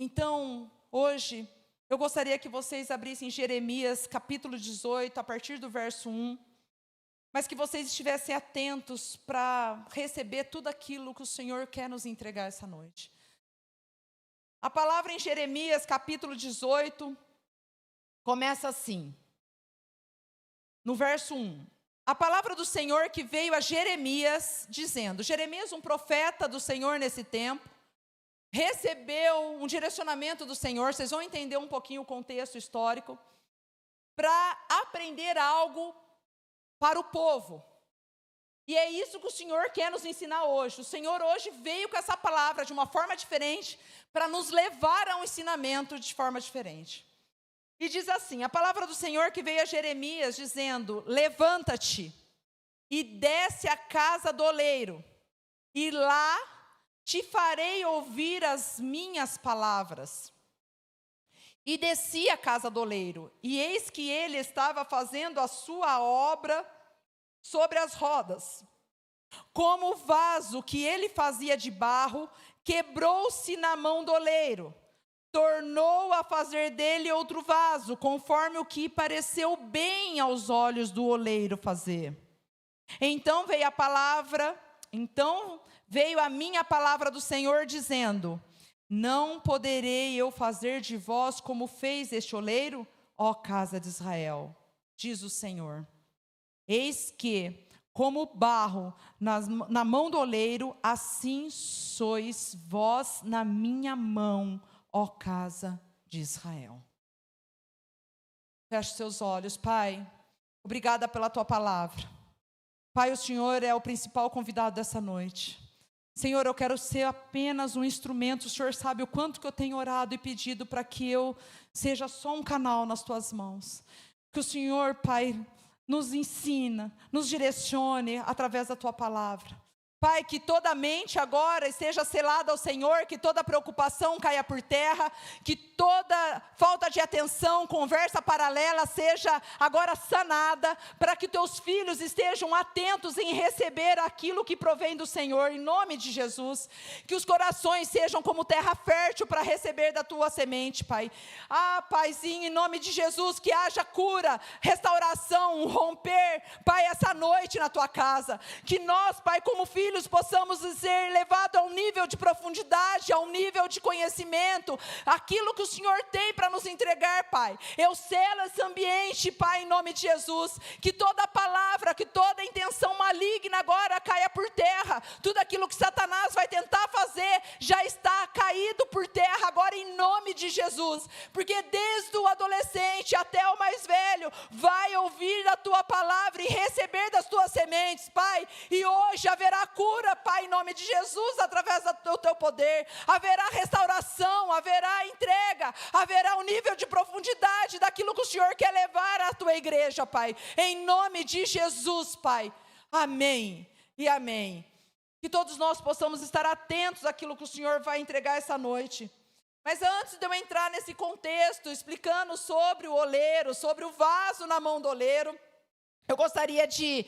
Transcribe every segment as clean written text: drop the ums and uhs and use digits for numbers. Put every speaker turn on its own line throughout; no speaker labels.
Então, hoje, eu gostaria que vocês abrissem Jeremias capítulo 18, a partir do verso 1, mas que vocês estivessem atentos para receber tudo aquilo que o Senhor quer nos entregar essa noite. A palavra em Jeremias capítulo 18 começa assim, no verso 1. A palavra do Senhor que veio a Jeremias, dizendo, Jeremias, um profeta do Senhor nesse tempo, recebeu um direcionamento do Senhor, vocês vão entender um pouquinho o contexto histórico, para aprender algo para o povo. E é isso que o Senhor quer nos ensinar hoje. O Senhor hoje veio com essa palavra de uma forma diferente, para nos levar a um ensinamento de forma diferente. E diz assim, a palavra do Senhor que veio a Jeremias, dizendo, levanta-te e desce à casa do oleiro, e lá te farei ouvir as minhas palavras. E desci à casa do oleiro, e eis que ele estava fazendo a sua obra sobre as rodas. Como o vaso que ele fazia de barro, quebrou-se na mão do oleiro. Tornou a fazer dele outro vaso, conforme o que pareceu bem aos olhos do oleiro fazer. Então veio a minha palavra do Senhor, dizendo, não poderei eu fazer de vós como fez este oleiro, ó casa de Israel, diz o Senhor. Eis que, como barro na mão do oleiro, assim sois vós na minha mão, ó casa de Israel. Feche seus olhos, Pai. Obrigada pela tua palavra. Pai, o Senhor é o principal convidado dessa noite. Senhor, eu quero ser apenas um instrumento. O Senhor sabe o quanto que eu tenho orado e pedido para que eu seja só um canal nas tuas mãos. Que o Senhor, Pai, nos ensina, nos direcione através da tua palavra. Pai, que toda mente agora esteja selada ao Senhor, que toda preocupação caia por terra, que toda falta de atenção, conversa paralela seja agora sanada, para que teus filhos estejam atentos em receber aquilo que provém do Senhor, em nome de Jesus. Que os corações sejam como terra fértil para receber da tua semente, Pai. Paizinho, em nome de Jesus, que haja cura, restauração, romper, Pai, essa noite na tua casa. Que nós, Pai, como filhos, possamos ser levados a um nível de profundidade, a um nível de conhecimento, aquilo que o Senhor tem para nos entregar, Pai. Eu selo esse ambiente, Pai, em nome de Jesus, que toda palavra, que toda intenção maligna agora caia por terra, tudo aquilo que Satanás vai tentar fazer, já está caído por terra agora em nome de Jesus, porque desde o adolescente até o mais velho, vai ouvir a tua palavra e receber das tuas sementes, Pai, e hoje haverá cura, Pai, em nome de Jesus, através do teu poder, haverá restauração, haverá entrega, haverá um nível de profundidade daquilo que o Senhor quer levar à tua igreja, Pai, em nome de Jesus, Pai, amém e amém. Que todos nós possamos estar atentos àquilo que o Senhor vai entregar essa noite. Mas antes de eu entrar nesse contexto, explicando sobre o oleiro, sobre o vaso na mão do oleiro, eu gostaria de,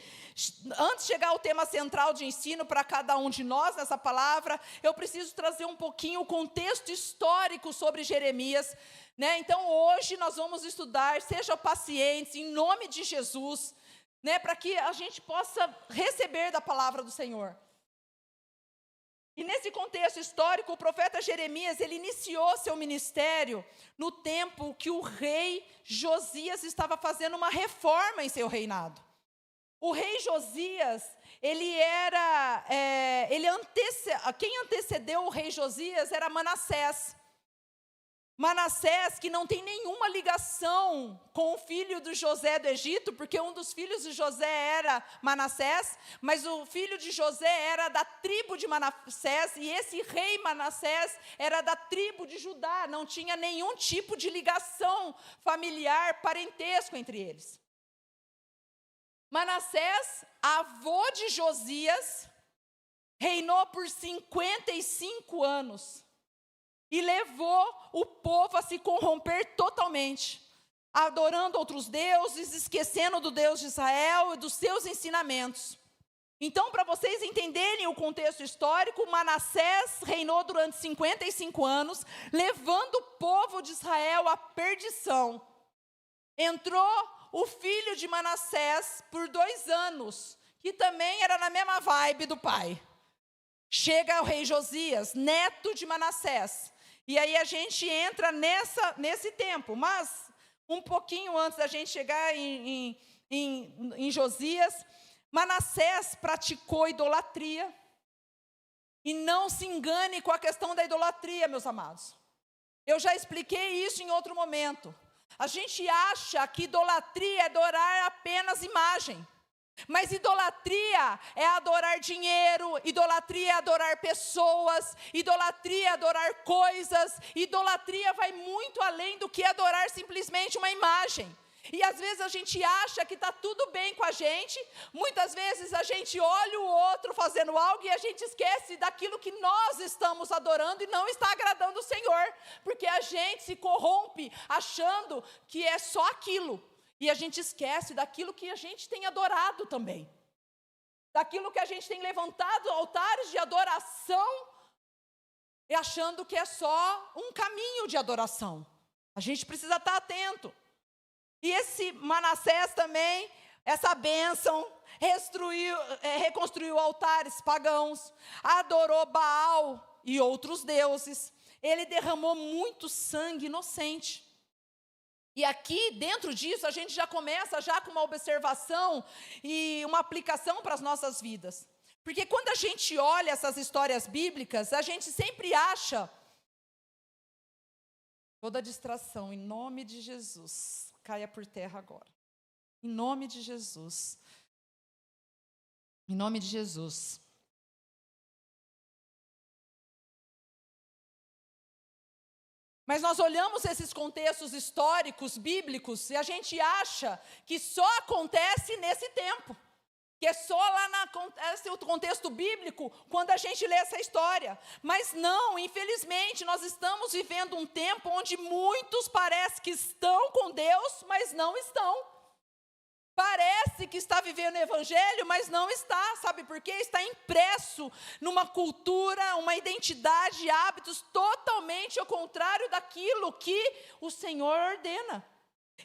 antes de chegar ao tema central de ensino para cada um de nós nessa palavra, eu preciso trazer um pouquinho o contexto histórico sobre Jeremias, né? Então hoje nós vamos estudar, sejam pacientes, em nome de Jesus, né? Para que a gente possa receber da palavra do Senhor. E nesse contexto histórico, o profeta Jeremias, ele iniciou seu ministério no tempo que o rei Josias estava fazendo uma reforma em seu reinado. O rei Josias, quem antecedeu o rei Josias era Manassés. Manassés, que não tem nenhuma ligação com o filho de José do Egito, porque um dos filhos de José era Manassés, mas o filho de José era da tribo de Manassés, e esse rei Manassés era da tribo de Judá, não tinha nenhum tipo de ligação familiar, parentesco entre eles. Manassés, avô de Josias, reinou por 55 anos. E levou o povo a se corromper totalmente, adorando outros deuses, esquecendo do Deus de Israel e dos seus ensinamentos. Então, para vocês entenderem o contexto histórico, Manassés reinou durante 55 anos, levando o povo de Israel à perdição. Entrou o filho de Manassés por 2 anos, que também era na mesma vibe do pai. Chega o rei Josias, neto de Manassés. E aí a gente entra nesse tempo, mas um pouquinho antes da gente chegar em Josias, Manassés praticou idolatria. E não se engane com a questão da idolatria, meus amados. Eu já expliquei isso em outro momento. A gente acha que idolatria é adorar apenas imagem. Mas idolatria é adorar dinheiro, idolatria é adorar pessoas, idolatria é adorar coisas, idolatria vai muito além do que adorar simplesmente uma imagem. E às vezes a gente acha que está tudo bem com a gente, muitas vezes a gente olha o outro fazendo algo e a gente esquece daquilo que nós estamos adorando e não está agradando o Senhor, porque a gente se corrompe achando que é só aquilo. E a gente esquece daquilo que a gente tem adorado também. Daquilo que a gente tem levantado altares de adoração, e achando que é só um caminho de adoração. A gente precisa estar atento. E esse Manassés também, essa bênção, reconstruiu altares pagãos, adorou Baal e outros deuses. Ele derramou muito sangue inocente. E aqui, dentro disso, a gente já começa já com uma observação e uma aplicação para as nossas vidas. Porque quando a gente olha essas histórias bíblicas, a gente sempre acha toda distração, em nome de Jesus, caia por terra agora. Em nome de Jesus. Em nome de Jesus. Mas nós olhamos esses contextos históricos, bíblicos, e a gente acha que só acontece nesse tempo. Que é só lá acontece o contexto bíblico, quando a gente lê essa história. Mas não, infelizmente, nós estamos vivendo um tempo onde muitos parece que estão com Deus, mas não estão. Parece que está vivendo o evangelho, mas não está, sabe por quê? Está impresso numa cultura, uma identidade, hábitos totalmente ao contrário daquilo que o Senhor ordena.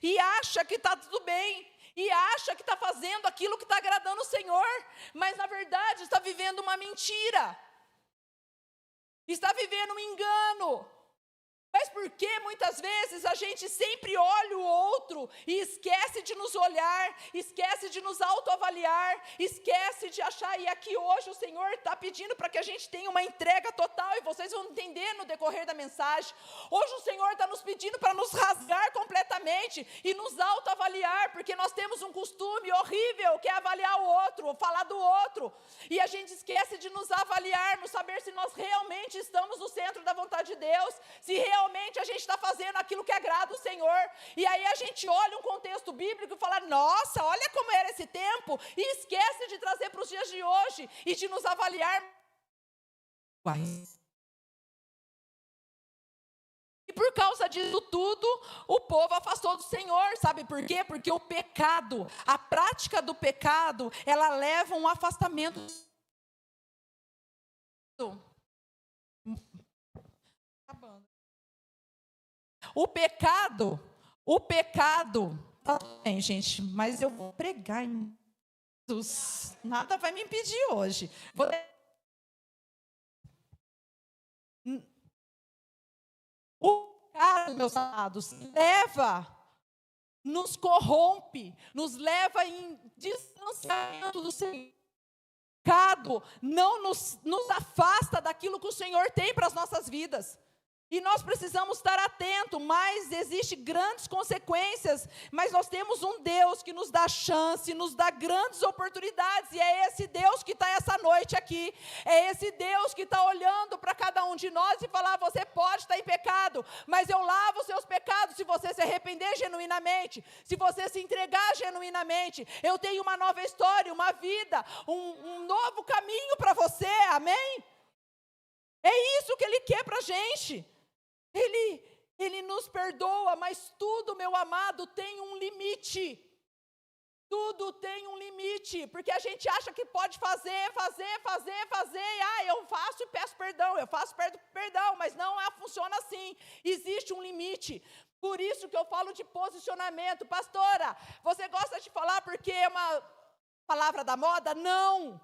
E acha que está tudo bem, e acha que está fazendo aquilo que está agradando o Senhor, mas na verdade está vivendo uma mentira, está vivendo um engano. Mas por que muitas vezes a gente sempre olha o outro e esquece de nos olhar, esquece de nos autoavaliar, esquece de achar, e aqui hoje o Senhor está pedindo para que a gente tenha uma entrega total, e vocês vão entender no decorrer da mensagem. Hoje o Senhor está nos pedindo para nos rasgar completamente e nos autoavaliar, porque nós temos um costume horrível, que é avaliar o outro, falar do outro, e a gente esquece de nos avaliarmos, saber se nós realmente estamos no centro da vontade de Deus, se realmente a gente está fazendo aquilo que agrada o Senhor. E aí a gente olha um contexto bíblico e fala, nossa, olha como era esse tempo, e esquece de trazer para os dias de hoje e de nos avaliar. E por causa disso tudo, o povo afastou do Senhor, sabe por quê? Porque o pecado, a prática do pecado, ela leva a um afastamento. O pecado, tá bem, gente, mas eu vou pregar em Jesus, nada vai me impedir hoje. O pecado, meus amados, nos corrompe, nos leva em distanciamento do Senhor. O pecado não nos afasta daquilo que o Senhor tem para as nossas vidas. E nós precisamos estar atentos, mas existem grandes consequências, mas nós temos um Deus que nos dá chance, nos dá grandes oportunidades, e é esse Deus que está essa noite aqui, é esse Deus que está olhando para cada um de nós e falar, você pode estar em pecado, mas eu lavo os seus pecados se você se arrepender genuinamente, se você se entregar genuinamente, eu tenho uma nova história, uma vida, um novo caminho para você, amém? É isso que Ele quer para a gente. Ele nos perdoa, mas tudo, meu amado, tem um limite. Tudo tem um limite, porque a gente acha que pode fazer, e eu faço e peço perdão, eu faço e peço perdão, mas não funciona assim, existe um limite. Por isso que eu falo de posicionamento. Pastora, você gosta de falar porque é uma palavra da moda? Não,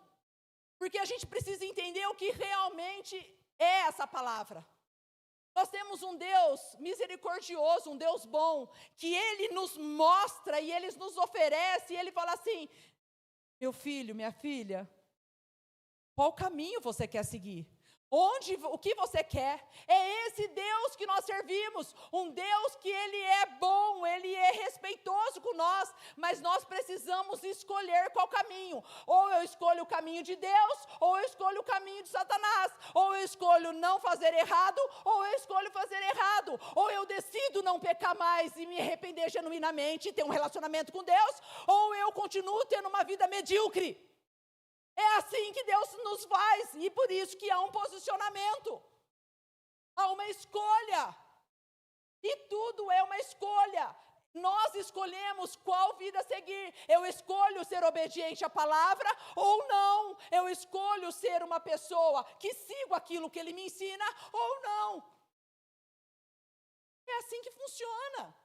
porque a gente precisa entender o que realmente é essa palavra. Nós temos um Deus misericordioso, um Deus bom, que Ele nos mostra e Ele nos oferece, e Ele fala assim, meu filho, minha filha, qual caminho você quer seguir? O que você quer? É esse Deus que nós servimos, um Deus que Ele é bom, Ele é respeitoso com nós, mas nós precisamos escolher qual caminho. Ou eu escolho o caminho de Deus, ou eu escolho o caminho de Satanás. Ou eu escolho não fazer errado, ou eu escolho fazer errado. Ou eu decido não pecar mais e me arrepender genuinamente e ter um relacionamento com Deus, ou eu continuo tendo uma vida medíocre. É assim que Deus nos faz, e por isso que há um posicionamento, há uma escolha, e tudo é uma escolha. Nós escolhemos qual vida seguir. Eu escolho ser obediente à palavra ou não. Eu escolho ser uma pessoa que sigo aquilo que Ele me ensina ou não. É assim que funciona.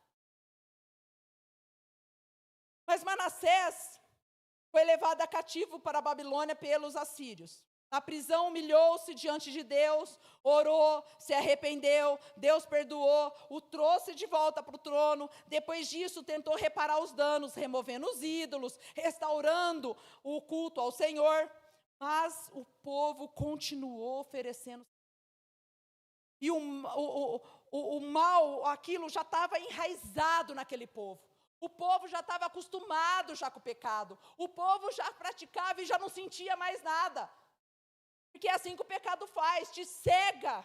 Mas Manassés foi levado cativo para a Babilônia pelos assírios. Na prisão humilhou-se diante de Deus, orou, se arrependeu, Deus perdoou, o trouxe de volta para o trono. Depois disso tentou reparar os danos, removendo os ídolos, restaurando o culto ao Senhor. Mas o povo continuou oferecendo. E o mal, aquilo já estava enraizado naquele povo. O povo já estava acostumado já com o pecado. O povo já praticava e já não sentia mais nada. Porque é assim que o pecado faz, te cega.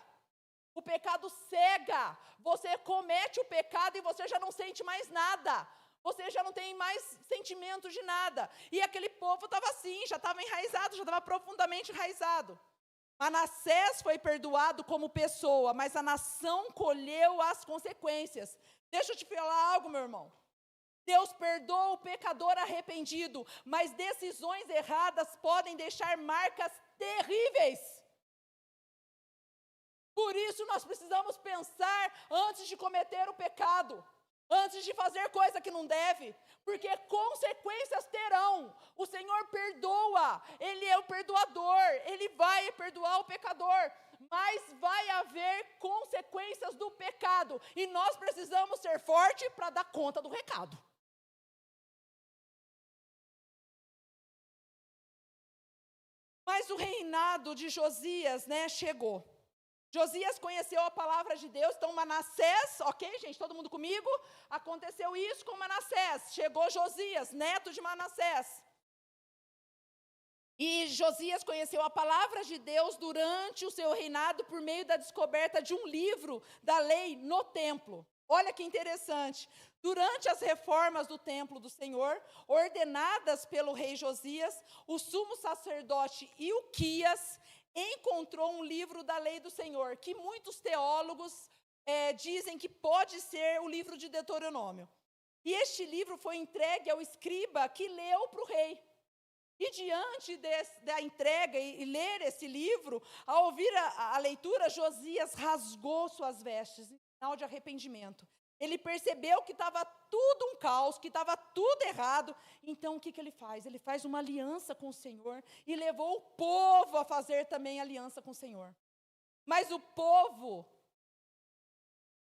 O pecado cega. Você comete o pecado e você já não sente mais nada. Você já não tem mais sentimento de nada. E aquele povo estava assim, já estava enraizado, já estava profundamente enraizado. Manassés foi perdoado como pessoa, mas a nação colheu as consequências. Deixa eu te falar algo, meu irmão. Deus perdoa o pecador arrependido, mas decisões erradas podem deixar marcas terríveis. Por isso nós precisamos pensar antes de cometer o pecado, antes de fazer coisa que não deve, porque consequências terão. O Senhor perdoa, Ele é o perdoador, Ele vai perdoar o pecador, mas vai haver consequências do pecado, e nós precisamos ser fortes para dar conta do recado. Mas o reinado de Josias, chegou. Josias conheceu a palavra de Deus, então Manassés, ok, gente, todo mundo comigo? Aconteceu isso com Manassés, chegou Josias, neto de Manassés. E Josias conheceu a palavra de Deus durante o seu reinado por meio da descoberta de um livro da lei no templo. Olha que interessante. Durante as reformas do templo do Senhor, ordenadas pelo rei Josias, o sumo sacerdote Ilquias encontrou um livro da lei do Senhor, que muitos teólogos dizem que pode ser o livro de Deuteronômio. E este livro foi entregue ao escriba que leu para o rei. E diante da entrega e ler esse livro, ao ouvir a leitura, Josias rasgou suas vestes, em sinal de arrependimento. Ele percebeu que estava tudo um caos, que estava tudo errado. Então, o que ele faz? Ele faz uma aliança com o Senhor e levou o povo a fazer também aliança com o Senhor. Mas o povo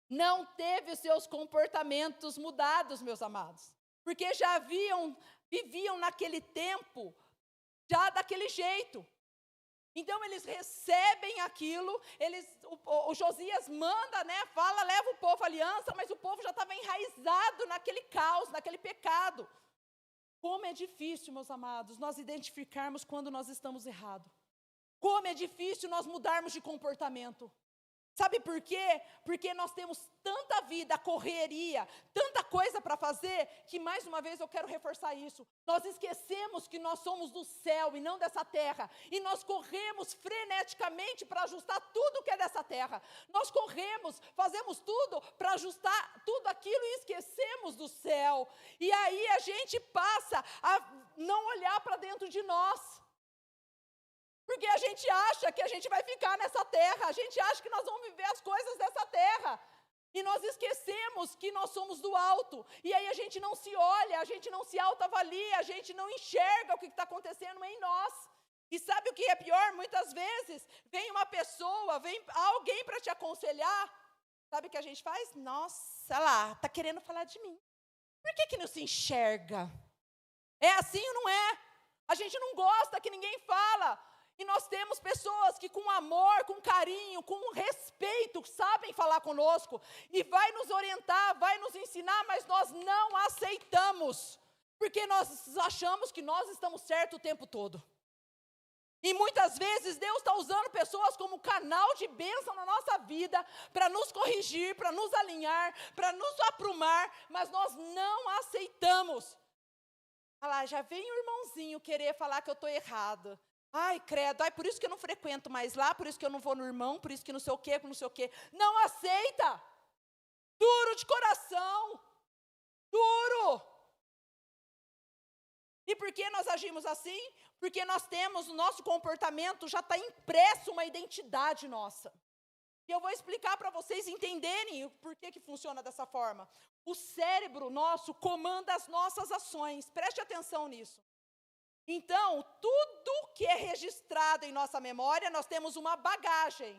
não teve os seus comportamentos mudados, meus amados. Porque já viviam naquele tempo, já daquele jeito. Então eles recebem aquilo, o Josias manda, fala, leva o povo à aliança, mas o povo já estava enraizado naquele caos, naquele pecado. Como é difícil, meus amados, nós identificarmos quando nós estamos errados. Como é difícil nós mudarmos de comportamento. Sabe por quê? Porque nós temos tanta vida, correria, tanta coisa para fazer, que mais uma vez eu quero reforçar isso. Nós esquecemos que nós somos do céu e não dessa terra. E nós corremos freneticamente para ajustar tudo que é dessa terra. Nós corremos, fazemos tudo para ajustar tudo aquilo e esquecemos do céu. E aí a gente passa a não olhar para dentro de nós. Porque a gente acha que a gente vai ficar nessa terra, a gente acha que nós vamos viver as coisas dessa terra. E nós esquecemos que nós somos do alto. E aí a gente não se olha, a gente não se autoavalia, a gente não enxerga o que está acontecendo em nós. E sabe o que é pior? Muitas vezes vem uma pessoa, vem alguém para te aconselhar. Sabe o que a gente faz? Nossa, lá, está querendo falar de mim. Por que não se enxerga? É assim ou não é? A gente não gosta que ninguém fala. E nós temos pessoas que com amor, com carinho, com respeito, sabem falar conosco. E vai nos orientar, vai nos ensinar, mas nós não aceitamos. Porque nós achamos que nós estamos certos o tempo todo. E muitas vezes Deus está usando pessoas como canal de bênção na nossa vida, para nos corrigir, para nos alinhar, para nos aprumar, mas nós não aceitamos. Olha lá, já vem o irmãozinho querer falar que eu estou errado. Ai, credo, por isso que eu não frequento mais lá, por isso que eu não vou no irmão, por isso que não sei o quê, não sei o quê. Não aceita. Duro de coração. Duro. E por que nós agimos assim? Porque nós temos, o nosso comportamento já está impresso uma identidade nossa. E eu vou explicar para vocês entenderem o porquê que funciona dessa forma. O cérebro nosso comanda as nossas ações. Preste atenção nisso. Então, tudo que é registrado em nossa memória, nós temos uma bagagem.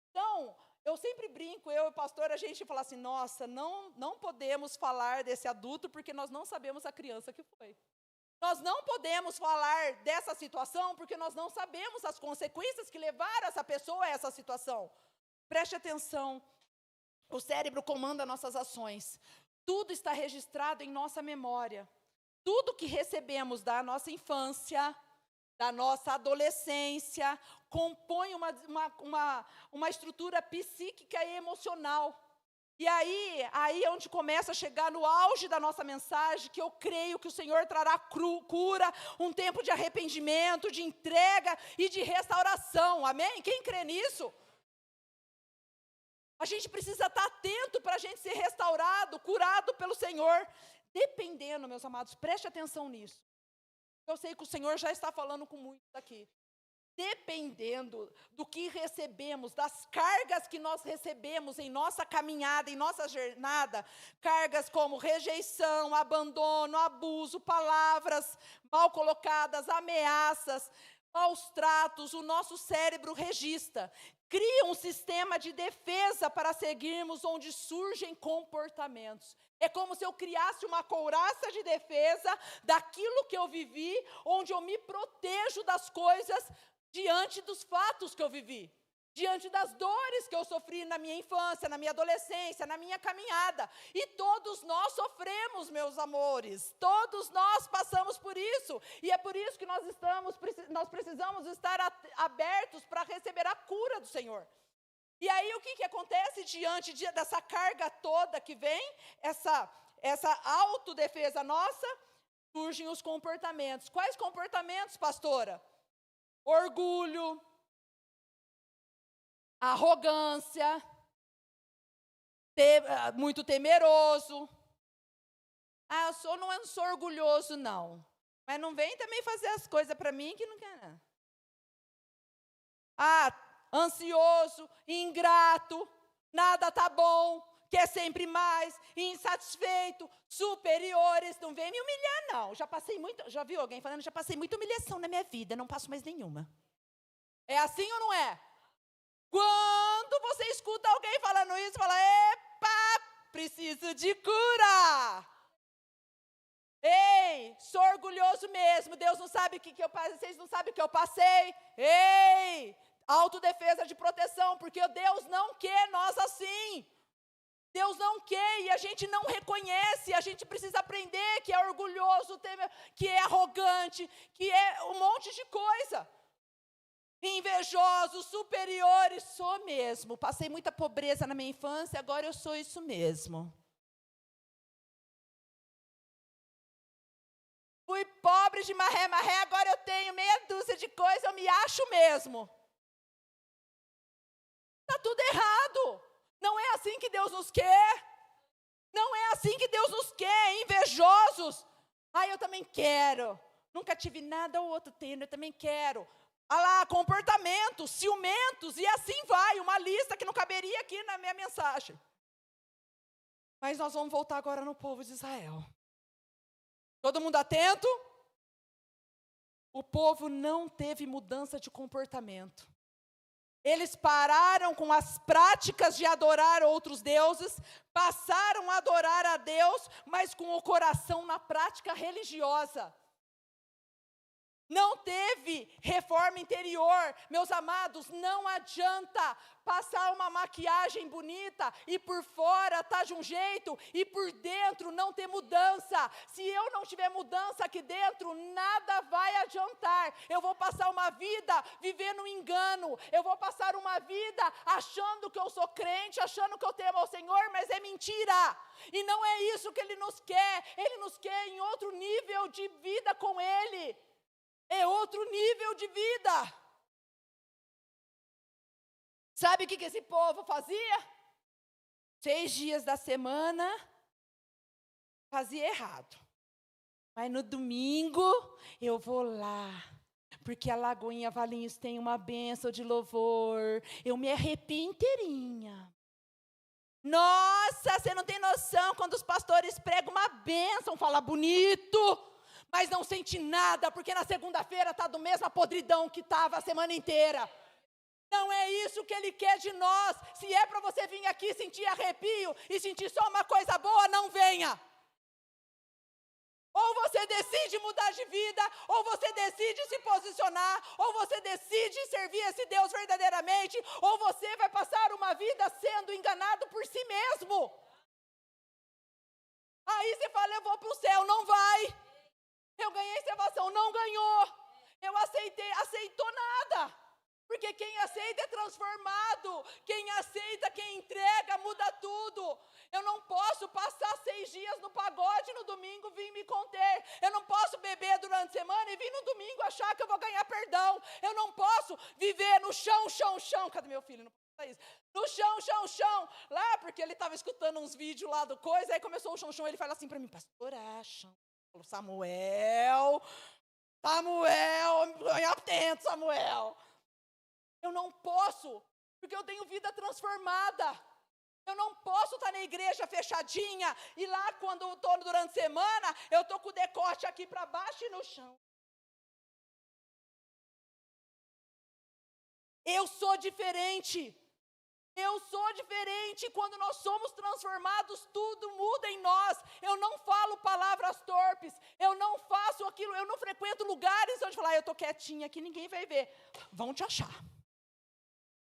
Então, eu sempre brinco, eu e o pastor, a gente fala assim, nossa, não podemos falar desse adulto porque nós não sabemos a criança que foi. Nós não podemos falar dessa situação porque nós não sabemos as consequências que levaram essa pessoa a essa situação. Preste atenção, o cérebro comanda nossas ações. Tudo está registrado em nossa memória. Tudo que recebemos da nossa infância, da nossa adolescência, compõe uma estrutura psíquica e emocional. E aí é onde começa a chegar no auge da nossa mensagem, que eu creio que o Senhor trará cura, um tempo de arrependimento, de entrega e de restauração. Amém? Quem crê nisso? A gente precisa estar atento para a gente ser restaurado, curado pelo Senhor. Dependendo, meus amados, preste atenção nisso. Eu sei que o Senhor já está falando com muitos aqui. Dependendo do que recebemos, das cargas que nós recebemos em nossa caminhada, em nossa jornada, cargas como rejeição, abandono, abuso, palavras mal colocadas, ameaças, maus tratos, o nosso cérebro registra. Cria um sistema de defesa para seguirmos onde surgem comportamentos. É como se eu criasse uma couraça de defesa daquilo que eu vivi, onde eu me protejo das coisas diante dos fatos que eu vivi, diante das dores que eu sofri na minha infância, na minha adolescência, na minha caminhada. E todos nós sofremos, meus amores, todos nós passamos por isso. E é por isso que nós precisamos estar abertos para receber a cura do Senhor. E aí o que acontece diante dessa carga toda que vem, essa autodefesa nossa, surgem os comportamentos. Quais comportamentos, pastora? Orgulho, arrogância, muito temeroso. Eu não sou orgulhoso, não. Mas não vem também fazer as coisas para mim que não quer, não. Ansioso, ingrato, nada tá bom, quer sempre mais, insatisfeito, superiores, não vem me humilhar, não. Já viu alguém falando? Já passei muita humilhação na minha vida, não passo mais nenhuma. É assim ou não é? Quando você escuta alguém falando isso, fala, epa, preciso de cura. Ei, sou orgulhoso mesmo, Deus não sabe o que eu passei, vocês não sabem o que eu passei. Ei, autodefesa de proteção, porque Deus não quer nós assim. Deus não quer e a gente não reconhece, a gente precisa aprender que é orgulhoso, que é arrogante, que é um monte de coisa. invejosos, superiores, sou mesmo. Passei muita pobreza na minha infância, agora eu sou isso mesmo. Fui pobre de marré, agora eu tenho meia dúzia de coisas, eu me acho mesmo. Está tudo errado. Não é assim que Deus nos quer. Não é assim que Deus nos quer, invejosos. Eu também quero. Nunca tive nada, o outro tem, eu também quero. Comportamentos, ciumentos, e assim vai. Uma lista que não caberia aqui na minha mensagem. Mas nós vamos voltar agora no povo de Israel. Todo mundo atento? O povo não teve mudança de comportamento. Eles pararam com as práticas de adorar outros deuses, passaram a adorar a Deus, mas com o coração na prática religiosa. Não teve reforma interior. Meus amados, não adianta passar uma maquiagem bonita e por fora tá de um jeito e por dentro não ter mudança. Se eu não tiver mudança aqui dentro, nada vai adiantar. Eu vou passar uma vida vivendo um engano. Eu vou passar uma vida achando que eu sou crente, achando que eu temo ao Senhor, mas é mentira. E não é isso que Ele nos quer. Ele nos quer em outro nível de vida com Ele. É outro nível de vida. Sabe o que esse povo fazia? 6 dias da semana, fazia errado. Mas no domingo, eu vou lá. Porque a Lagoinha Valinhos tem uma bênção de louvor. Eu me arrepio inteirinha. Nossa, você não tem noção quando os pastores pregam uma bênção, fala bonito. Mas não sente nada, porque na segunda-feira está do mesma podridão que estava a semana inteira. Não é isso que Ele quer de nós. Se é para você vir aqui sentir arrepio e sentir só uma coisa boa, não venha. Ou você decide mudar de vida, ou você decide se posicionar, ou você decide servir esse Deus verdadeiramente, ou você vai passar uma vida sendo enganado por si mesmo. Aí você fala, eu vou para o céu, não vai. Eu ganhei salvação, não ganhou. Eu aceitou nada. Porque quem aceita é transformado. Quem aceita, quem entrega, muda tudo. Eu não posso passar 6 dias no pagode, no domingo vir me conter. Eu não posso beber durante a semana e vir no domingo achar que eu vou ganhar perdão. Eu não posso viver no chão. Cadê meu filho? Não pode isso. No chão. Lá, porque ele estava escutando uns vídeos lá do coisa, aí começou o chão. Ele fala assim para mim, pastora, chão. Samuel, atento, Samuel. Eu não posso, porque eu tenho vida transformada. Eu não posso estar na igreja fechadinha e lá quando eu estou durante a semana, eu estou com o decote aqui para baixo e no chão. Eu sou diferente. Quando nós somos transformados, tudo muda em nós. Eu não falo palavras torpes, eu não faço aquilo, eu não frequento lugares onde falar, eu estou quietinha aqui, ninguém vai ver. Vão te achar.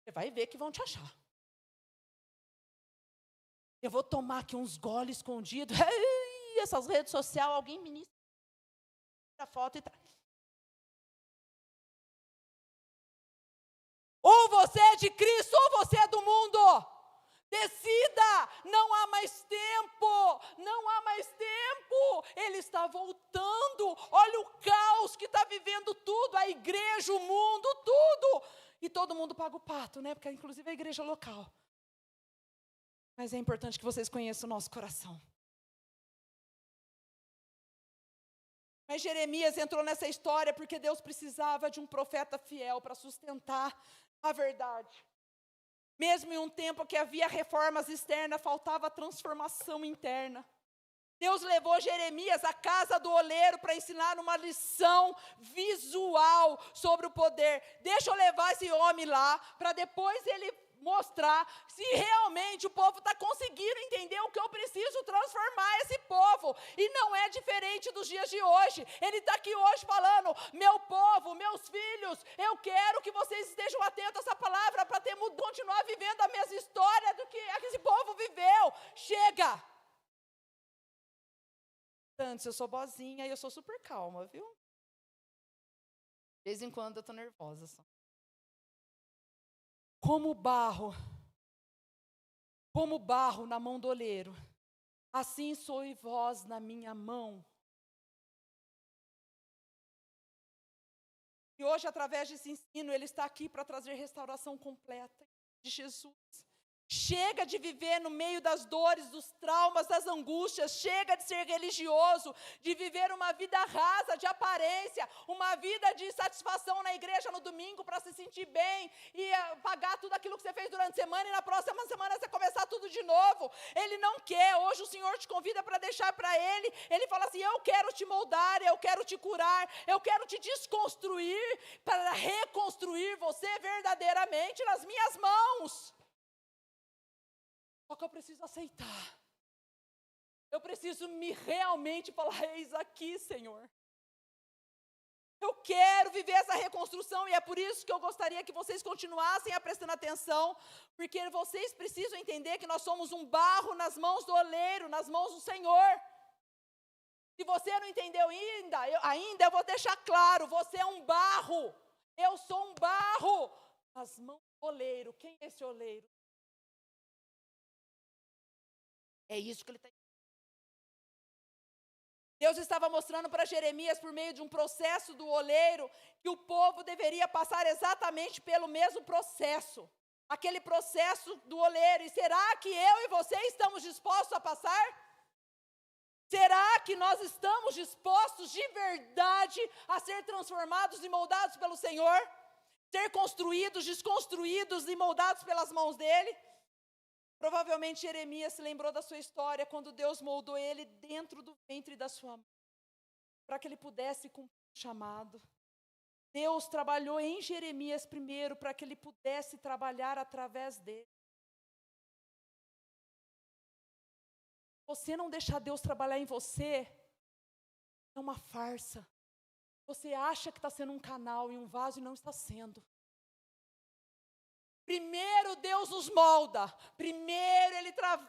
Você vai ver que vão te achar. Eu vou tomar aqui uns goles escondidos. Essas redes sociais, alguém ministra a foto e traz. Ou você é de Cristo, ou você é do mundo. Decida, não há mais tempo. Ele está voltando. Olha o caos que está vivendo tudo, a igreja, o mundo, tudo. E todo mundo paga o pato, né? Porque inclusive a igreja local. Mas é importante que vocês conheçam o nosso coração. Mas Jeremias entrou nessa história porque Deus precisava de um profeta fiel para sustentar a verdade. Mesmo em um tempo que havia reformas externas, faltava transformação interna. Deus levou Jeremias à casa do oleiro para ensinar uma lição visual sobre o poder. Deixa eu levar esse homem lá, para depois ele mostrar se realmente o povo está conseguindo entender o que eu preciso transformar esse povo. E não é diferente dos dias de hoje. Ele está aqui hoje falando, meu povo, meus filhos, eu quero que vocês estejam atentos a essa palavra para continuar vivendo a mesma história do que esse povo viveu. Chega! Antes eu sou boazinha e eu sou super calma, viu? De vez em quando eu estou nervosa só. como barro na mão do oleiro, assim sois vós na minha mão. E hoje, através desse ensino, ele está aqui para trazer restauração completa de Jesus. Chega de viver no meio das dores, dos traumas, das angústias. Chega de ser religioso, de viver uma vida rasa, de aparência, uma vida de satisfação na igreja no domingo para se sentir bem e pagar tudo aquilo que você fez durante a semana e na próxima semana você começar tudo de novo. Ele não quer. Hoje o Senhor te convida para deixar para Ele. Ele fala assim: eu quero te moldar, eu quero te curar, eu quero te desconstruir para reconstruir você verdadeiramente nas minhas mãos. Só que eu preciso aceitar. Eu preciso realmente falar: eis aqui, Senhor. Eu quero viver essa reconstrução e é por isso que eu gostaria que vocês continuassem prestando atenção, porque vocês precisam entender que nós somos um barro nas mãos do oleiro, nas mãos do Senhor. Se você não entendeu ainda eu vou deixar claro: você é um barro. Eu sou um barro nas mãos do oleiro. Quem é esse oleiro? É isso que ele está dizendo. Deus estava mostrando para Jeremias, por meio de um processo do oleiro, que o povo deveria passar exatamente pelo mesmo processo. Aquele processo do oleiro. E será que eu e você estamos dispostos a passar? Será que nós estamos dispostos de verdade a ser transformados e moldados pelo Senhor? Ser construídos, desconstruídos e moldados pelas mãos dEle? Provavelmente Jeremias se lembrou da sua história, quando Deus moldou ele dentro do ventre da sua mãe, para que ele pudesse cumprir o chamado. Deus trabalhou em Jeremias primeiro, para que ele pudesse trabalhar através dele. Você não deixar Deus trabalhar em você, é uma farsa. Você acha que está sendo um canal e um vaso e não está sendo. Primeiro Deus nos molda, primeiro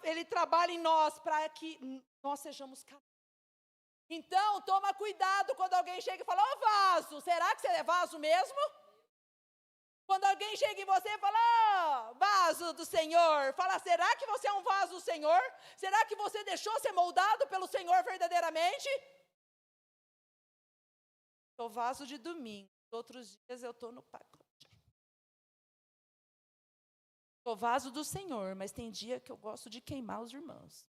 Ele trabalha em nós para que nós sejamos canais. Então, toma cuidado quando alguém chega e fala: ô vaso, será que você é vaso mesmo? Quando alguém chega em você e fala: ô vaso do Senhor, fala: será que você é um vaso do Senhor? Será que você deixou ser moldado pelo Senhor verdadeiramente? Sou vaso de domingo, outros dias eu estou no pacote. Sou vaso do Senhor, mas tem dia que eu gosto de queimar os irmãos.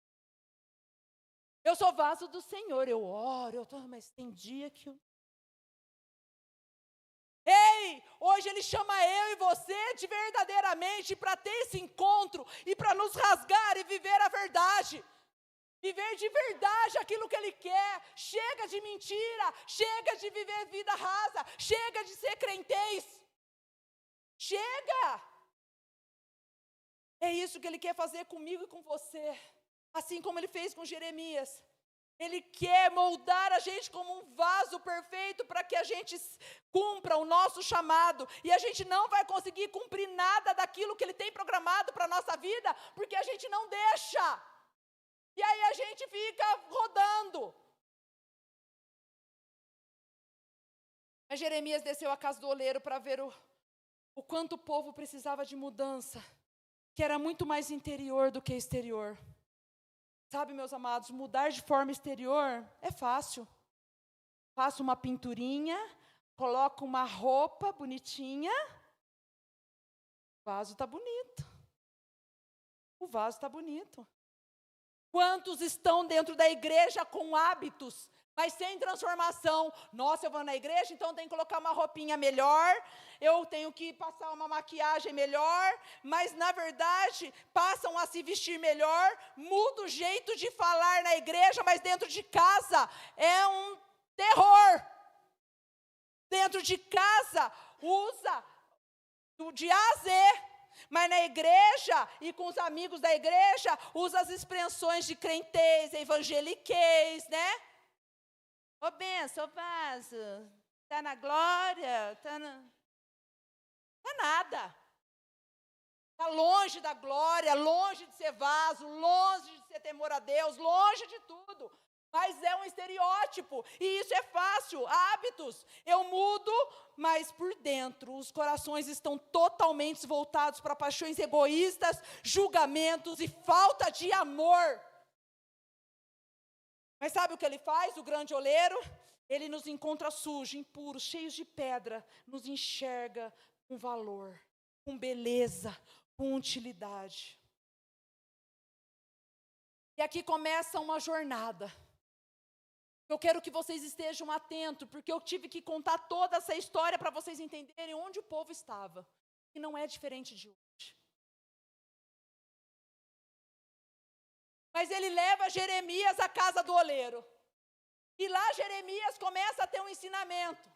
Eu sou vaso do Senhor, eu oro, mas tem dia que eu... Ei, hoje Ele chama eu e você de verdadeiramente para ter esse encontro e para nos rasgar e viver a verdade. Viver de verdade aquilo que Ele quer. Chega de mentira, chega de viver vida rasa, chega de ser crentez. Chega! É isso que Ele quer fazer comigo e com você. Assim como Ele fez com Jeremias. Ele quer moldar a gente como um vaso perfeito para que a gente cumpra o nosso chamado. E a gente não vai conseguir cumprir nada daquilo que Ele tem programado para a nossa vida, porque a gente não deixa. E aí a gente fica rodando. Mas Jeremias desceu à casa do oleiro para ver o quanto o povo precisava de mudança, que era muito mais interior do que exterior. Sabe, meus amados, mudar de forma exterior é fácil. Faço uma pinturinha, coloco uma roupa bonitinha, o vaso está bonito. O vaso está bonito. Quantos estão dentro da igreja com hábitos, mas sem transformação? Nossa, eu vou na igreja, então eu tenho que colocar uma roupinha melhor, eu tenho que passar uma maquiagem melhor, mas na verdade passam a se vestir melhor, muda o jeito de falar na igreja, mas dentro de casa é um terror. Dentro de casa usa de A a Z. Mas na igreja e com os amigos da igreja, usa as expressões de crentez, evangeliquez, né? Ô benção, ô vaso, está na glória, está nada. Está longe da glória, longe de ser vaso, longe de ser temor a Deus, longe de tudo. mas é um estereótipo, e isso é fácil, hábitos. Eu mudo, mas por dentro os corações estão totalmente voltados para paixões egoístas, julgamentos e falta de amor. Mas sabe o que ele faz, o grande oleiro? Ele nos encontra sujos, impuros, cheios de pedra, nos enxerga com valor, com beleza, com utilidade. E aqui começa uma jornada. Eu quero que vocês estejam atentos, porque eu tive que contar toda essa história para vocês entenderem onde o povo estava. E não é diferente de hoje. Mas ele leva Jeremias à casa do oleiro. E lá Jeremias começa a ter um ensinamento.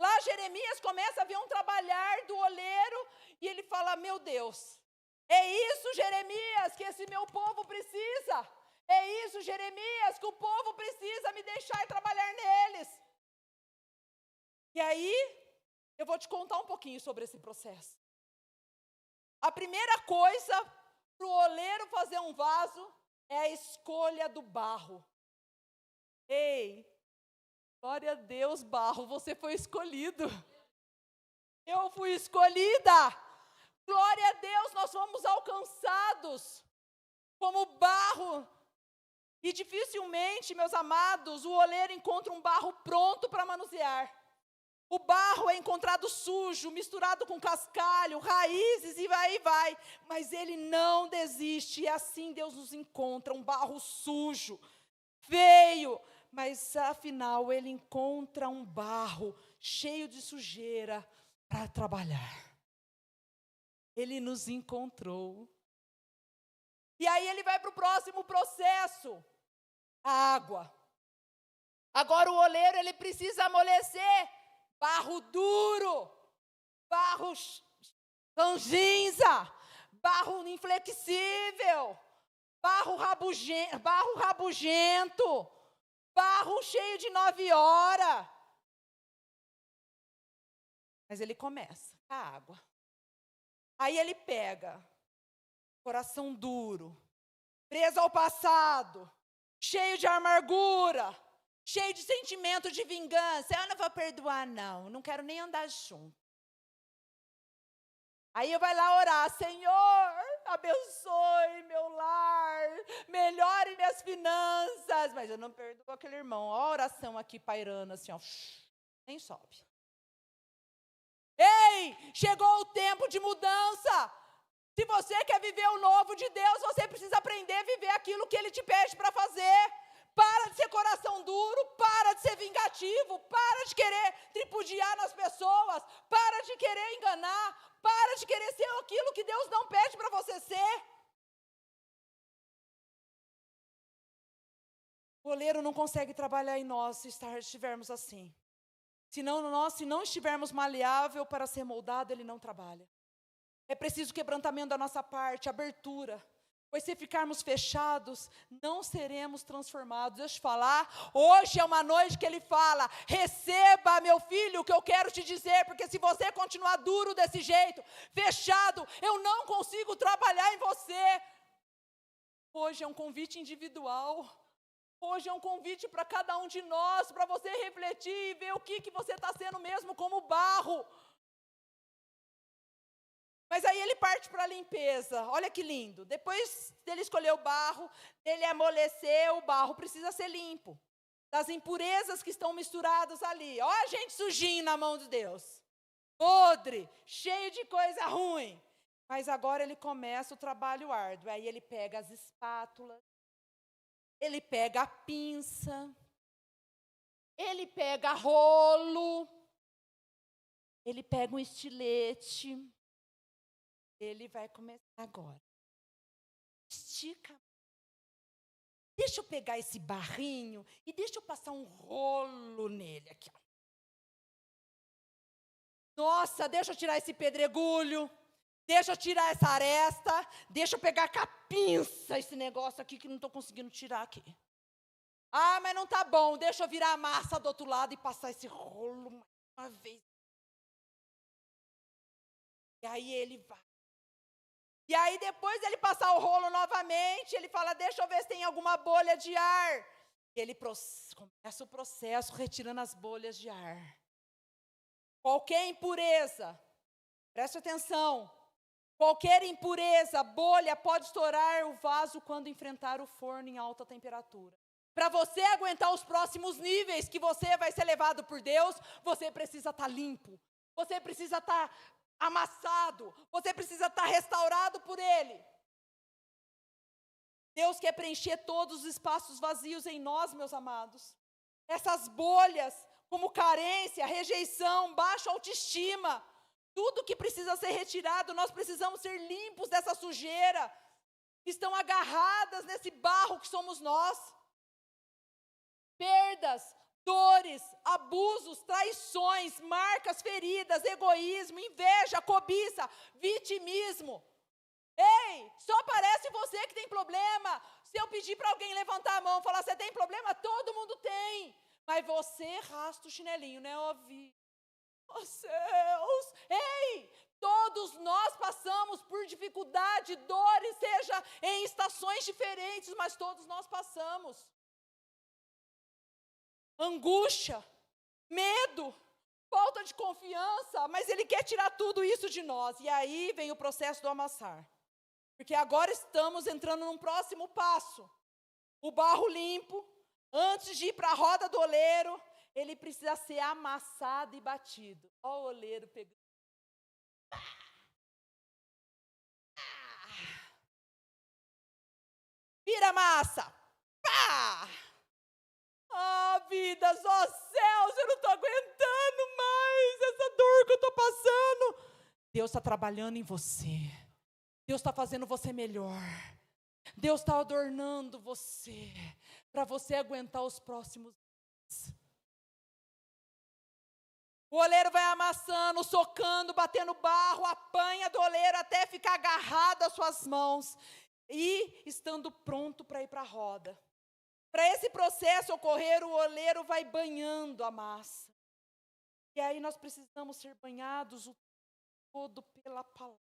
Lá Jeremias começa a ver um trabalhar do oleiro. E ele fala, meu Deus, é isso, Jeremias, que esse meu povo precisa. É isso, Jeremias, que o povo precisa me deixar e trabalhar neles. E aí, eu vou te contar um pouquinho sobre esse processo. A primeira coisa para o oleiro fazer um vaso é a escolha do barro. Ei, glória a Deus, barro, você foi escolhido. Eu fui escolhida. Glória a Deus, nós fomos alcançados como barro. E dificilmente, meus amados, o oleiro encontra um barro pronto para manusear. O barro é encontrado sujo, misturado com cascalho, raízes e vai. Mas ele não desiste, e assim Deus nos encontra, um barro sujo, feio. Mas afinal, ele encontra um barro cheio de sujeira para trabalhar. Ele nos encontrou. E aí ele vai para o próximo processo. A água. Agora o oleiro, ele precisa amolecer barro duro, barro ranzinza, barro inflexível, barro rabugento, barro cheio de 9 horas. Mas ele começa com a água. Aí ele pega coração duro, preso ao passado, cheio de amargura, cheio de sentimento de vingança. Eu não vou perdoar, não quero nem andar junto. Aí eu vai lá orar, Senhor, abençoe meu lar, melhore minhas finanças. Mas eu não perdoo aquele irmão. Ó a oração aqui pairando assim, ó, nem sobe. Ei, chegou o tempo de mudança. Se você quer viver o novo de Deus, você precisa aprender a viver aquilo que Ele te pede para fazer. Para de ser coração duro, para de ser vingativo, para de querer tripudiar nas pessoas, para de querer enganar, para de querer ser aquilo que Deus não pede para você ser. O oleiro não consegue trabalhar em nós se estivermos assim. Se não estivermos maleável para ser moldado, Ele não trabalha. É preciso quebrantamento da nossa parte, abertura. Pois se ficarmos fechados, não seremos transformados. Deixa eu falar, hoje é uma noite que Ele fala, receba, meu filho, o que eu quero te dizer, porque se você continuar duro desse jeito, fechado, eu não consigo trabalhar em você. Hoje é um convite individual. Hoje é um convite para cada um de nós, para você refletir e ver o que você está sendo mesmo como barro. Mas aí ele parte para a limpeza, olha que lindo. Depois dele escolher o barro, dele amolecer, o barro precisa ser limpo. Das impurezas que estão misturadas ali. Olha a gente sujinho na mão de Deus. Podre, cheio de coisa ruim. Mas agora ele começa o trabalho árduo. Aí ele pega as espátulas, ele pega a pinça, ele pega rolo, ele pega um estilete. Ele vai começar agora. Estica. Deixa eu pegar esse barrinho e deixa eu passar um rolo nele aqui. Ó. Nossa, deixa eu tirar esse pedregulho. Deixa eu tirar essa aresta. Deixa eu pegar com a pinça esse negócio aqui que não estou conseguindo tirar aqui. Ah, mas não tá bom. Deixa eu virar a massa do outro lado e passar esse rolo mais uma vez. E aí ele vai. E aí depois ele passar o rolo novamente, ele fala, deixa eu ver se tem alguma bolha de ar. Ele começa o processo retirando as bolhas de ar. Qualquer impureza, preste atenção, qualquer impureza, bolha, pode estourar o vaso quando enfrentar o forno em alta temperatura. Para você aguentar os próximos níveis que você vai ser levado por Deus, você precisa estar limpo, você precisa estar amassado, você precisa estar restaurado por Ele. Deus quer preencher todos os espaços vazios em nós, meus amados. Essas bolhas, como carência, rejeição, baixa autoestima, tudo que precisa ser retirado, nós precisamos ser limpos dessa sujeira, que estão agarradas nesse barro que somos nós. Perdas, dores, abusos, traições, marcas, feridas, egoísmo, inveja, cobiça, vitimismo. Ei, só parece você que tem problema. Se eu pedir para alguém levantar a mão e falar, você tem problema? Todo mundo tem. Mas você arrasta o chinelinho, né? Ouvi. Oh, céus. Ei, todos nós passamos por dificuldade, dores, seja em estações diferentes, mas todos nós passamos. Angústia, medo, falta de confiança, mas Ele quer tirar tudo isso de nós. E aí vem o processo do amassar. Porque agora estamos entrando num próximo passo. O barro limpo, antes de ir para a roda do oleiro, ele precisa ser amassado e batido. Olha o oleiro pegando. Vira a massa. Pá! Ah, vidas, ó céus, eu não estou aguentando mais essa dor que eu estou passando. Deus está trabalhando em você. Deus está fazendo você melhor. Deus está adornando você, para você aguentar os próximos dias. O oleiro vai amassando, socando, batendo barro, apanha do oleiro até ficar agarrado às suas mãos e estando pronto para ir para a roda. Para esse processo ocorrer, o oleiro vai banhando a massa. E aí nós precisamos ser banhados o tempo todo pela palavra.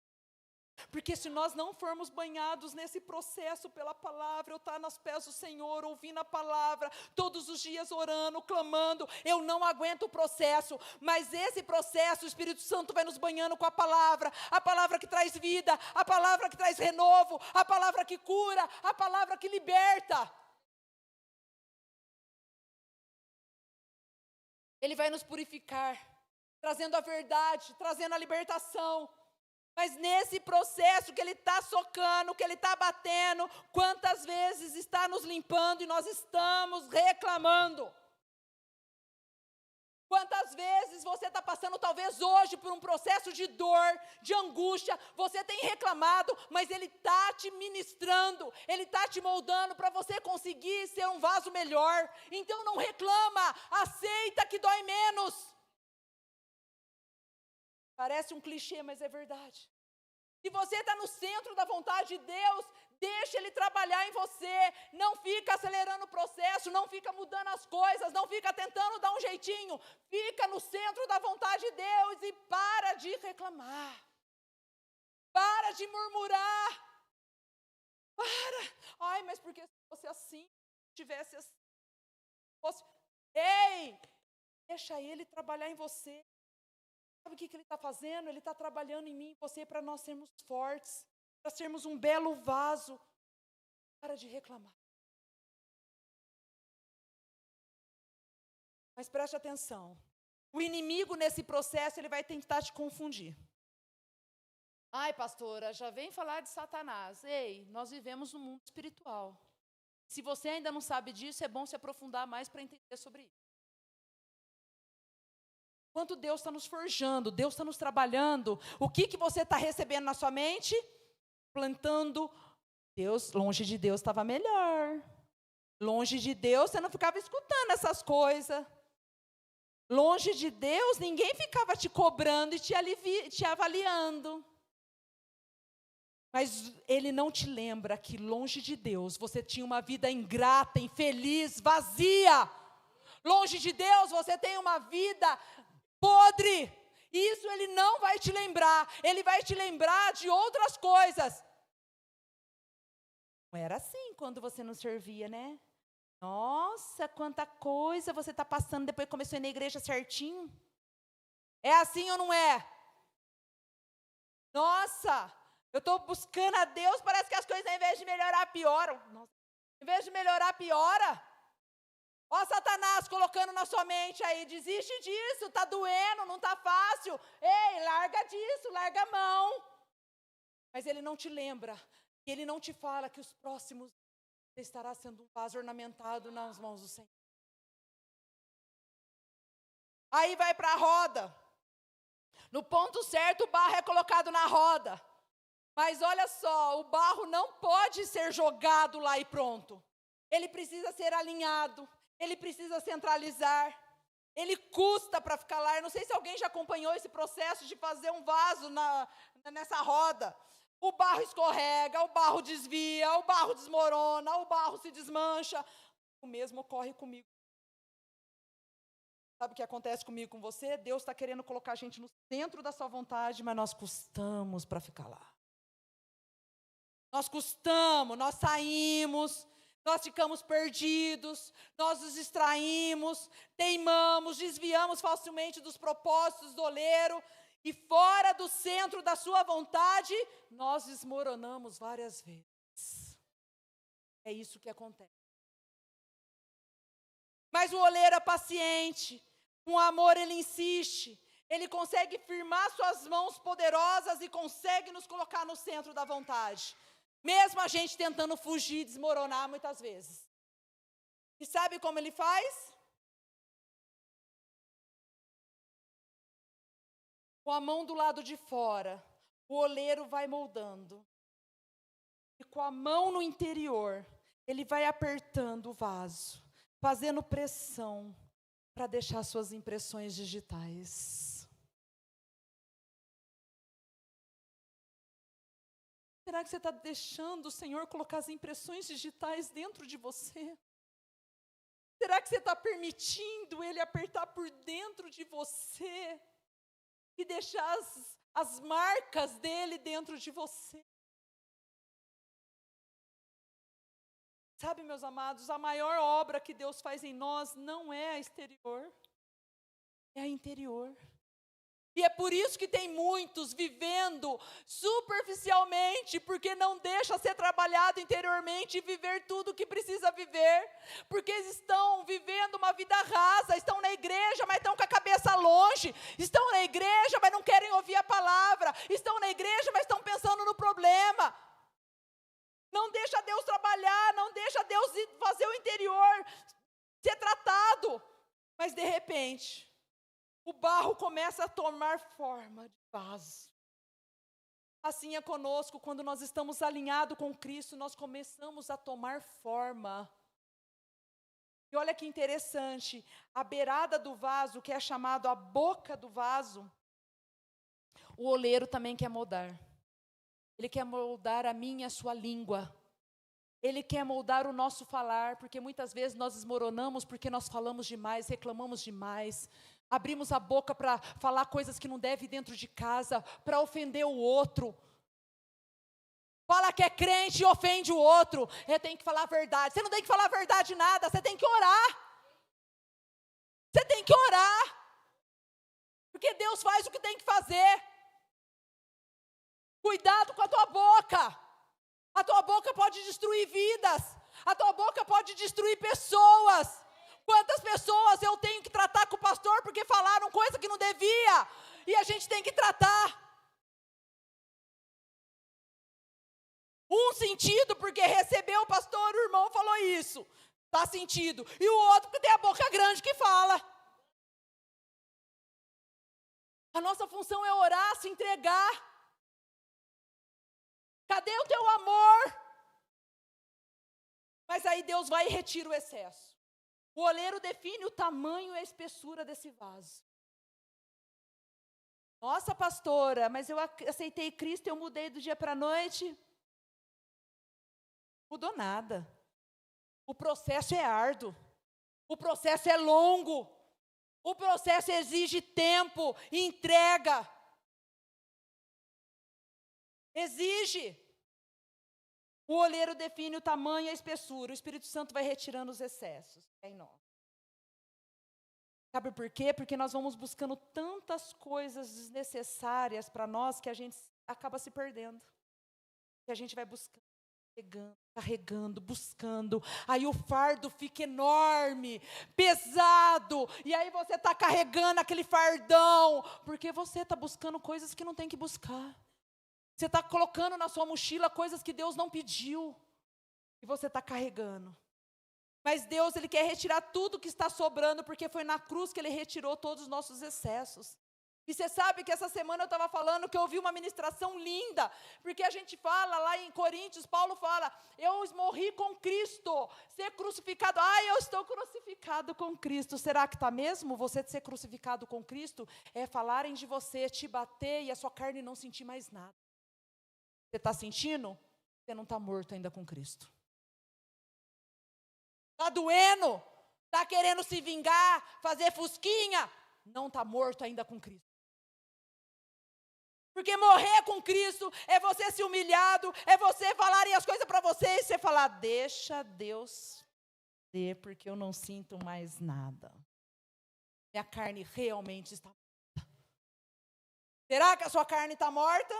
Porque se nós não formos banhados nesse processo pela palavra, eu estar nos pés do Senhor, ouvindo a palavra, todos os dias orando, clamando, eu não aguento o processo, mas esse processo, o Espírito Santo vai nos banhando com a palavra que traz vida, a palavra que traz renovo, a palavra que cura, a palavra que liberta. Ele vai nos purificar, trazendo a verdade, trazendo a libertação. Mas nesse processo que Ele está socando, que Ele está batendo, quantas vezes está nos limpando e nós estamos reclamando? Quantas vezes você está passando, talvez hoje, por um processo de dor, de angústia, você tem reclamado, mas Ele está te ministrando, Ele está te moldando para você conseguir ser um vaso melhor. Então não reclama, aceita que dói menos. Parece um clichê, mas é verdade. Se você está no centro da vontade de Deus, deixa Ele trabalhar em você. Não fica acelerando o processo, não fica mudando as coisas, não fica tentando dar um jeitinho. Fica no centro da vontade de Deus e para de reclamar. Para de murmurar. Ai, mas porque se fosse assim, tivesse assim. Ei, deixa Ele trabalhar em você. Sabe o que Ele está fazendo? Ele está trabalhando em mim e você para nós sermos fortes, para sermos um belo vaso. Para de reclamar. Mas preste atenção. O inimigo nesse processo, ele vai tentar te confundir. Ai, pastora, já vem falar de Satanás. Ei, nós vivemos no mundo espiritual. Se você ainda não sabe disso, é bom se aprofundar mais para entender sobre isso. Quanto Deus está nos forjando, Deus está nos trabalhando. O que você está recebendo na sua mente? Plantando. Deus, longe de Deus estava melhor. Longe de Deus, você não ficava escutando essas coisas. Longe de Deus, ninguém ficava te cobrando e te avaliando. Mas Ele não te lembra que longe de Deus, você tinha uma vida ingrata, infeliz, vazia. Longe de Deus, você tem uma vida podre. Isso Ele não vai te lembrar. Ele vai te lembrar de outras coisas. Não era assim quando você não servia, né? Nossa, quanta coisa você está passando depois que começou a ir na igreja certinho. É assim ou não é? Nossa, eu estou buscando a Deus, parece que as coisas, ao invés de melhorar, pioram. Nossa, em vez de melhorar, piora. Ó Satanás colocando na sua mente aí, desiste disso, está doendo, não está fácil. Ei, larga disso, larga a mão. Mas ele não te lembra, ele não te fala que os próximos você estará sendo um vaso ornamentado nas mãos do Senhor. Aí vai para a roda. No ponto certo, o barro é colocado na roda. Mas olha só, o barro não pode ser jogado lá e pronto. Ele precisa ser alinhado, ele precisa centralizar. Ele custa para ficar lá. Eu não sei se alguém já acompanhou esse processo de fazer um vaso nessa roda. O barro escorrega, o barro desvia, o barro desmorona, o barro se desmancha. O mesmo ocorre comigo. Sabe o que acontece comigo, com você? Deus está querendo colocar a gente no centro da sua vontade, mas nós custamos para ficar lá. Nós custamos, nós saímos, nós ficamos perdidos, nós nos distraímos, teimamos, desviamos facilmente dos propósitos do oleiro, e fora do centro da sua vontade, nós desmoronamos várias vezes. É isso que acontece. Mas o oleiro é paciente, com amor ele insiste, ele consegue firmar suas mãos poderosas e consegue nos colocar no centro da vontade. Mesmo a gente tentando fugir, desmoronar muitas vezes. E sabe como ele faz? Com a mão do lado de fora, o oleiro vai moldando. E com a mão no interior, ele vai apertando o vaso, fazendo pressão para deixar suas impressões digitais. Será que você está deixando o Senhor colocar as impressões digitais dentro de você? Será que você está permitindo Ele apertar por dentro de você e deixar as marcas dEle dentro de você? Sabe, meus amados, a maior obra que Deus faz em nós não é a exterior, é a interior. E é por isso que tem muitos vivendo superficialmente, porque não deixa ser trabalhado interiormente e viver tudo o que precisa viver, porque eles estão vivendo uma vida rasa, estão na igreja, mas estão com a cabeça longe, estão na igreja, mas não querem ouvir a palavra, estão na igreja, mas estão pensando no problema. Não deixa Deus trabalhar, não deixa Deus fazer o interior ser tratado, mas de repente o barro começa a tomar forma de vaso. Assim é conosco, quando nós estamos alinhados com Cristo, nós começamos a tomar forma. E olha que interessante, a beirada do vaso, que é chamado a boca do vaso, o oleiro também quer moldar. Ele quer moldar a minha e a sua língua. Ele quer moldar o nosso falar, porque muitas vezes nós desmoronamos porque nós falamos demais, reclamamos demais. Abrimos a boca para falar coisas que não deve dentro de casa, para ofender o outro. Fala que é crente e ofende o outro. Eu tenho que falar a verdade. Você não tem que falar a verdade nada, você tem que orar. Você tem que orar. Porque Deus faz o que tem que fazer. Cuidado com a tua boca. A tua boca pode destruir vidas. A tua boca pode destruir pessoas. Quantas pessoas eu tenho que tratar com o pastor porque falaram coisa que não devia, e a gente tem que tratar. Um sentido porque recebeu o pastor, o irmão falou isso, está sentido. E o outro porque tem a boca grande que fala. A nossa função é orar, se entregar. Cadê o teu amor? Mas aí Deus vai e retira o excesso. O oleiro define o tamanho e a espessura desse vaso. Nossa, pastora, mas eu aceitei Cristo e eu mudei do dia para a noite. Mudou nada. O processo é árduo. O processo é longo. O processo exige tempo e entrega. Exige. O olheiro define o tamanho e a espessura. O Espírito Santo vai retirando os excessos. É em nós. Sabe por quê? Porque nós vamos buscando tantas coisas desnecessárias para nós que a gente acaba se perdendo. E a gente vai buscando, carregando, buscando. Aí o fardo fica enorme, pesado. E aí você está carregando aquele fardão. Porque você está buscando coisas que não tem que buscar. Você está colocando na sua mochila coisas que Deus não pediu. E você está carregando. Mas Deus, Ele quer retirar tudo que está sobrando, porque foi na cruz que Ele retirou todos os nossos excessos. E você sabe que essa semana eu estava falando que eu ouvi uma ministração linda, porque a gente fala lá em Coríntios, Paulo fala, eu morri com Cristo, ser crucificado, eu estou crucificado com Cristo. Será que está mesmo? Você ser crucificado com Cristo é falarem de você, te bater e a sua carne não sentir mais nada. Você está sentindo? Você não está morto ainda com Cristo. Está doendo? Está querendo se vingar? Fazer fusquinha? Não está morto ainda com Cristo. Porque morrer com Cristo é você se humilhado, é você falarem as coisas para você e você falar, deixa Deus ser, porque eu não sinto mais nada. Minha carne realmente está morta. Será que a sua carne está morta?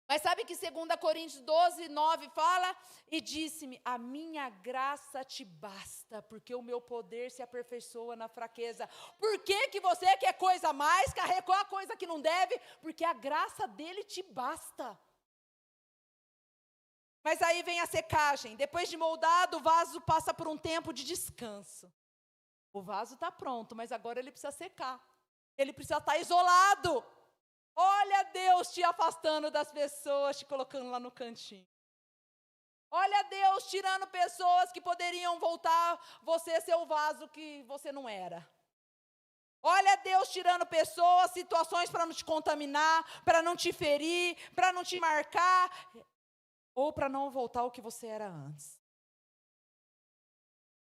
Mas sabe que 2 Coríntios 12, 9 fala? E disse-me, a minha graça te basta, porque o meu poder se aperfeiçoa na fraqueza. Por que você quer coisa a mais, carregou a coisa que não deve? Porque a graça dele te basta. Mas aí vem a secagem. Depois de moldado, o vaso passa por um tempo de descanso. O vaso está pronto, mas agora ele precisa secar. Ele precisa estar isolado. Olha Deus te afastando das pessoas, te colocando lá no cantinho. Olha Deus tirando pessoas que poderiam voltar você a ser o vaso que você não era. Olha Deus tirando pessoas, situações para não te contaminar, para não te ferir, para não te marcar, ou para não voltar ao que você era antes.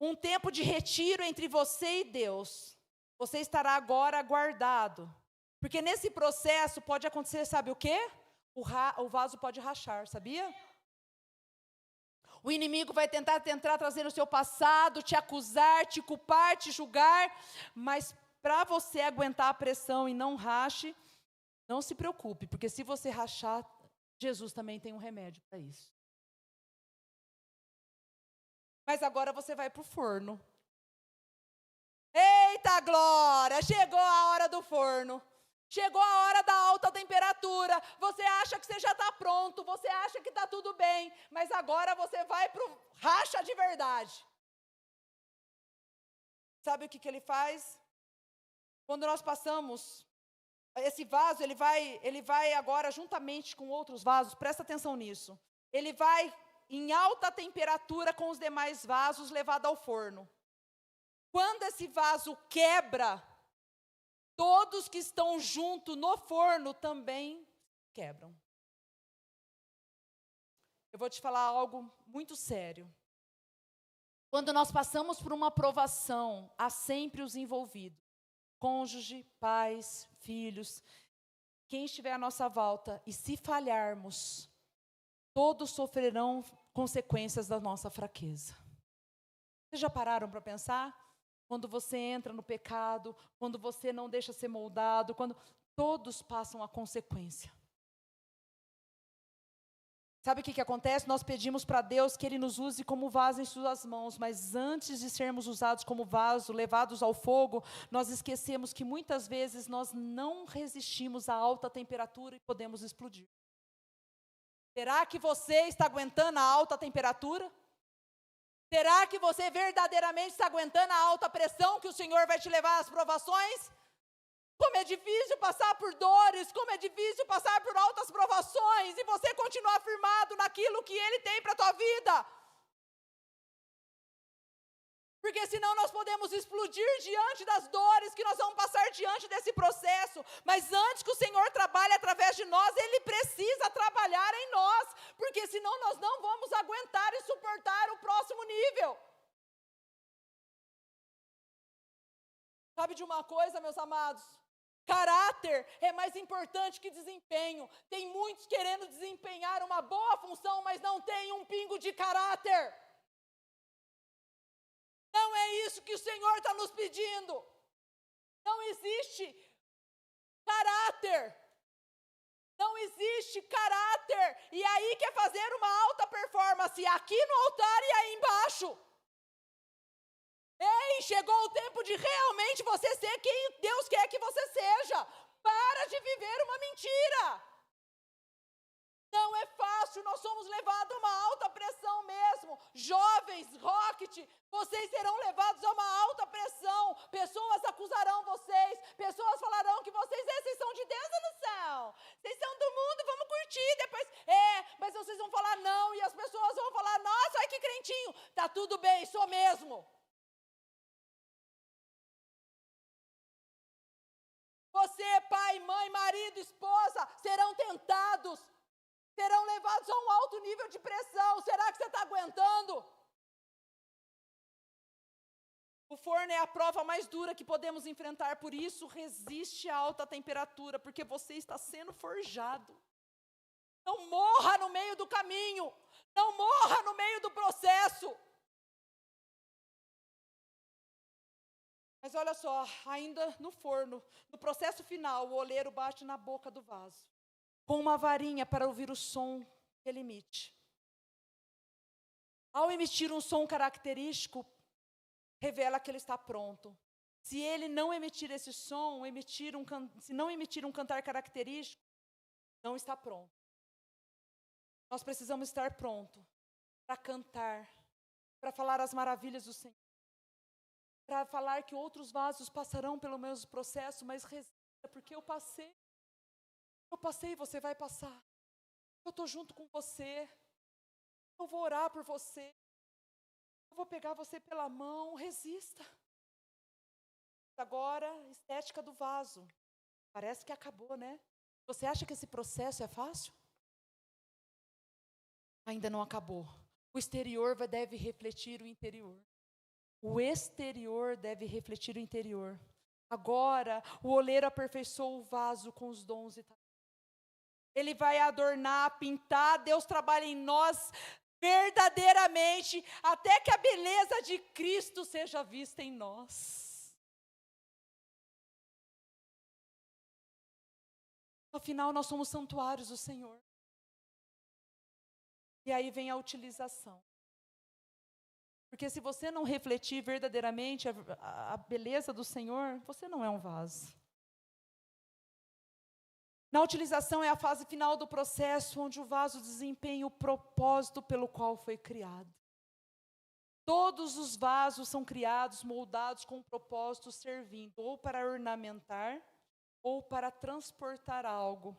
Um tempo de retiro entre você e Deus. Você estará agora guardado. Porque nesse processo pode acontecer, sabe o quê? O vaso pode rachar, sabia? O inimigo vai tentar trazer o seu passado, te acusar, te culpar, te julgar. Mas para você aguentar a pressão e não rache, não se preocupe. Porque se você rachar, Jesus também tem um remédio para isso. Mas agora você vai para o forno. Eita glória, chegou a hora do forno. Chegou a hora da alta temperatura, você acha que você já está pronto, você acha que está tudo bem, mas agora você vai para o racha de verdade. Sabe o que ele faz? Quando nós passamos, esse vaso, ele vai agora juntamente com outros vasos, presta atenção nisso. Ele vai em alta temperatura com os demais vasos levado ao forno. Quando esse vaso quebra, todos que estão junto no forno também quebram. Eu vou te falar algo muito sério. Quando nós passamos por uma provação, há sempre os envolvidos. Cônjuge, pais, filhos, quem estiver à nossa volta. E se falharmos, todos sofrerão consequências da nossa fraqueza. Vocês já pararam para pensar? Quando você entra no pecado, quando você não deixa ser moldado, quando todos passam a consequência. Sabe o que acontece? Nós pedimos para Deus que Ele nos use como vaso em suas mãos, mas antes de sermos usados como vaso, levados ao fogo, nós esquecemos que muitas vezes nós não resistimos à alta temperatura e podemos explodir. Será que você está aguentando a alta temperatura? Será que você verdadeiramente está aguentando a alta pressão que o Senhor vai te levar às provações? Como é difícil passar por dores, como é difícil passar por altas provações e você continuar firmado naquilo que Ele tem para a tua vida. Porque senão nós podemos explodir diante das dores que nós vamos passar diante desse processo. Mas antes que o Senhor trabalhe através de nós, Ele precisa trabalhar em nós. Porque senão nós não vamos aguentar e suportar o próximo nível. Sabe de uma coisa, meus amados? Caráter é mais importante que desempenho. Tem muitos querendo desempenhar uma boa função, mas não tem um pingo de caráter. Não é isso que o Senhor está nos pedindo. Não existe caráter. Não existe caráter. E aí quer fazer uma alta performance aqui no altar e aí embaixo. Ei, chegou o tempo de realmente você ser quem Deus quer que você seja. Para de viver uma mentira. Não é fácil, nós somos levados a uma alta pressão mesmo. Jovens, Rocket, vocês serão levados a uma alta pressão. Pessoas acusarão vocês, pessoas falarão que vocês são de Deus ou não são? Vocês são do mundo, vamos curtir depois. Mas vocês vão falar não e as pessoas vão falar, nossa, ai que crentinho. Tá tudo bem, sou mesmo. Você, pai, mãe, marido, esposa, serão tentados. Serão levados a um alto nível de pressão. Será que você está aguentando? O forno é a prova mais dura que podemos enfrentar. Por isso, resiste a alta temperatura, porque você está sendo forjado. Não morra no meio do caminho. Não morra no meio do processo. Mas olha só, ainda no forno, no processo final, o oleiro bate na boca do vaso, com uma varinha para ouvir o som que ele emite. Ao emitir um som característico, revela que ele está pronto. Se ele não emitir esse som, se não emitir um cantar característico, não está pronto. Nós precisamos estar prontos para cantar, para falar as maravilhas do Senhor, para falar que outros vasos passarão pelo mesmo processo, mas resista, porque eu passei, você vai passar. Eu estou junto com você, eu vou orar por você, eu vou pegar você pela mão, resista. Agora, estética do vaso, parece que acabou, né? Você acha que esse processo é fácil? Ainda não acabou. O exterior deve refletir o interior. O exterior deve refletir o interior. Agora, o oleiro aperfeiçoou o vaso com os dons e talentos. Ele vai adornar, pintar. Deus trabalha em nós verdadeiramente, até que a beleza de Cristo seja vista em nós. Afinal, nós somos santuários do Senhor. E aí vem a utilização. Porque se você não refletir verdadeiramente a beleza do Senhor, você não é um vaso. Na utilização é a fase final do processo, onde o vaso desempenha o propósito pelo qual foi criado. Todos os vasos são criados, moldados com um propósito, servindo ou para ornamentar, ou para transportar algo.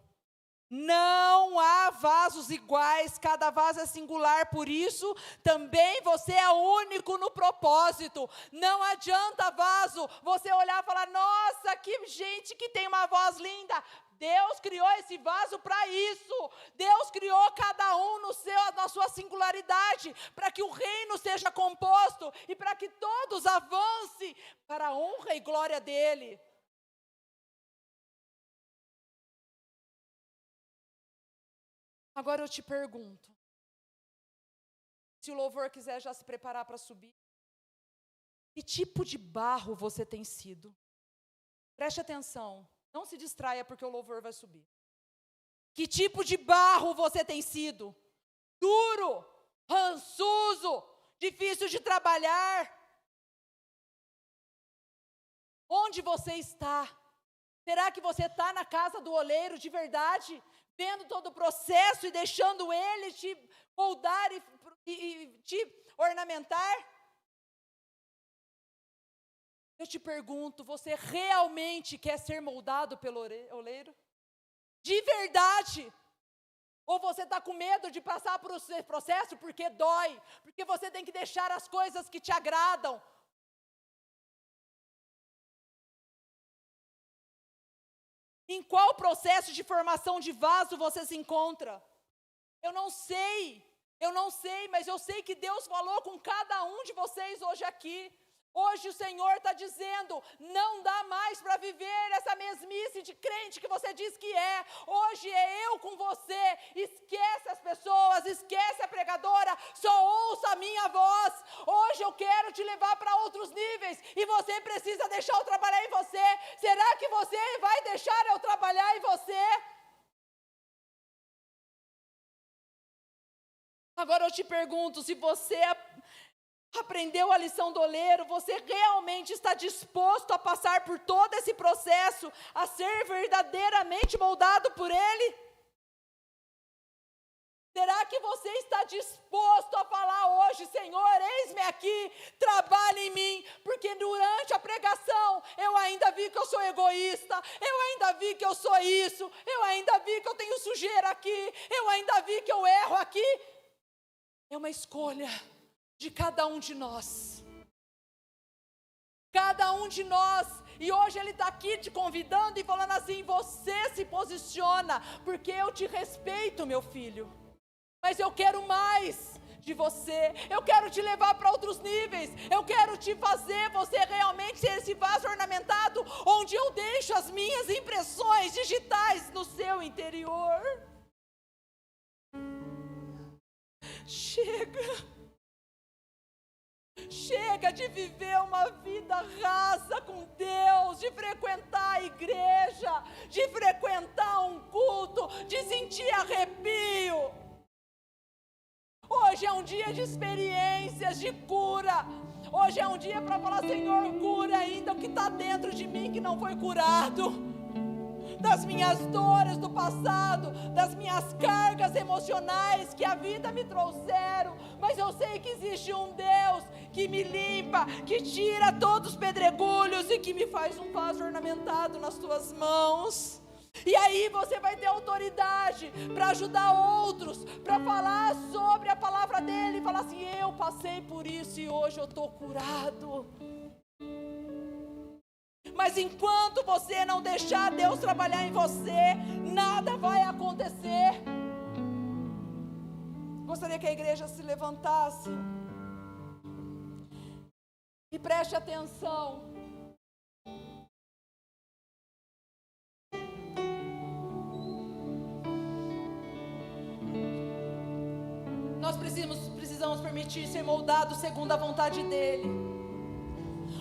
Não há vasos iguais, cada vaso é singular, por isso também você é único no propósito. Não adianta vaso, você olhar e falar, nossa, que gente que tem uma voz linda. Deus criou esse vaso para isso. Deus criou cada um na sua singularidade, para que o reino seja composto e para que todos avancem para a honra e glória dele. Agora eu te pergunto, se o louvor quiser já se preparar para subir, que tipo de barro você tem sido? Preste atenção, não se distraia porque o louvor vai subir. Que tipo de barro você tem sido? Duro, rançoso, difícil de trabalhar? Onde você está? Será que você está na casa do oleiro de verdade? Vendo todo o processo e deixando ele te moldar e te ornamentar? Eu te pergunto, você realmente quer ser moldado pelo oleiro? De verdade? Ou você está com medo de passar por esse processo porque dói? Porque você tem que deixar as coisas que te agradam? Em qual processo de formação de vaso você se encontra? Eu não sei, mas eu sei que Deus falou com cada um de vocês hoje aqui. Hoje o Senhor está dizendo, não dá mais para viver essa mesmice de crente que você diz que é. Hoje é eu com você. Esquece as pessoas, esquece a pregadora, só ouça a minha voz. Hoje eu quero te levar para outros níveis e você precisa deixar eu trabalhar em você. Será que você vai deixar eu trabalhar em você? Agora eu te pergunto, se você aprendeu a lição do oleiro, você realmente está disposto a passar por todo esse processo, a ser verdadeiramente moldado por Ele? Será que você está disposto a falar hoje, Senhor, eis-me aqui, trabalhe em mim, porque durante a pregação eu ainda vi que eu sou egoísta, eu ainda vi que eu sou isso, eu ainda vi que eu tenho sujeira aqui, eu ainda vi que eu erro aqui. É uma escolha de cada um de nós. Cada um de nós. E hoje Ele está aqui te convidando e falando assim, você se posiciona, porque eu te respeito, meu filho. Mas eu quero mais de você. Eu quero te levar para outros níveis. Eu quero te fazer você realmente ser esse vaso ornamentado, onde eu deixo as minhas impressões digitais no seu interior. Chega de viver uma vida rasa com Deus, de frequentar a igreja, de frequentar um culto, de sentir arrepio. Hoje é um dia de experiências, de cura. Hoje é um dia para falar, Senhor, cura ainda o que está dentro de mim que não foi curado. Das minhas dores do passado, das minhas cargas emocionais que a vida me trouxeram, mas eu sei que existe um Deus que me limpa, que tira todos os pedregulhos e que me faz um vaso ornamentado nas tuas mãos. E aí você vai ter autoridade para ajudar outros, para falar sobre a palavra dele, e falar assim, eu passei por isso e hoje eu estou curado. Mas enquanto você não deixar Deus trabalhar em você, nada vai acontecer. Gostaria que a igreja se levantasse e preste atenção. Nós precisamos permitir ser moldados segundo a vontade dEle.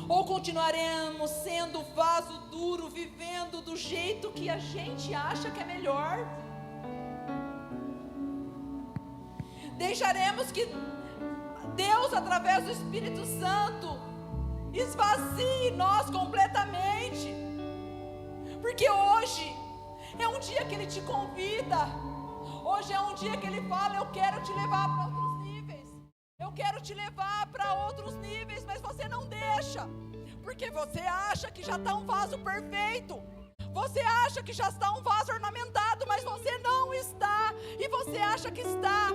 Ou continuaremos sendo vaso duro, vivendo do jeito que a gente acha que é melhor? Deixaremos que Deus, através do Espírito Santo, esvazie nós completamente? Porque hoje é um dia que Ele te convida. Hoje é um dia que Ele fala, eu quero te levar para outros níveis. Eu quero te levar para outros níveis, mas você não deixa, porque você acha que já está um vaso perfeito, você acha que já está um vaso ornamentado, mas você não está, e você acha que está.